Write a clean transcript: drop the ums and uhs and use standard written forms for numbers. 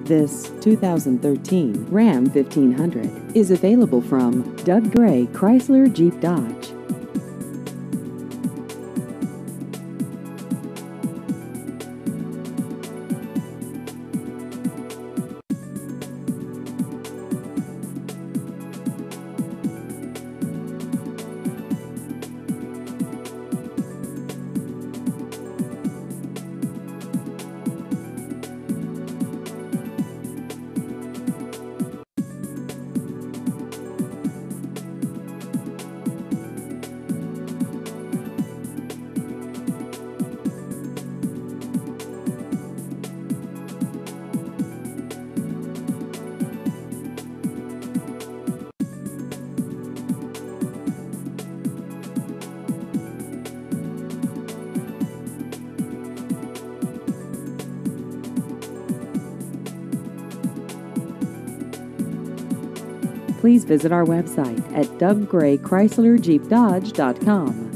This 2013 Ram 1500 is available from Doug Gray Chrysler Jeep Dodge. Please visit our website at douggraychryslerjeepdodge.com.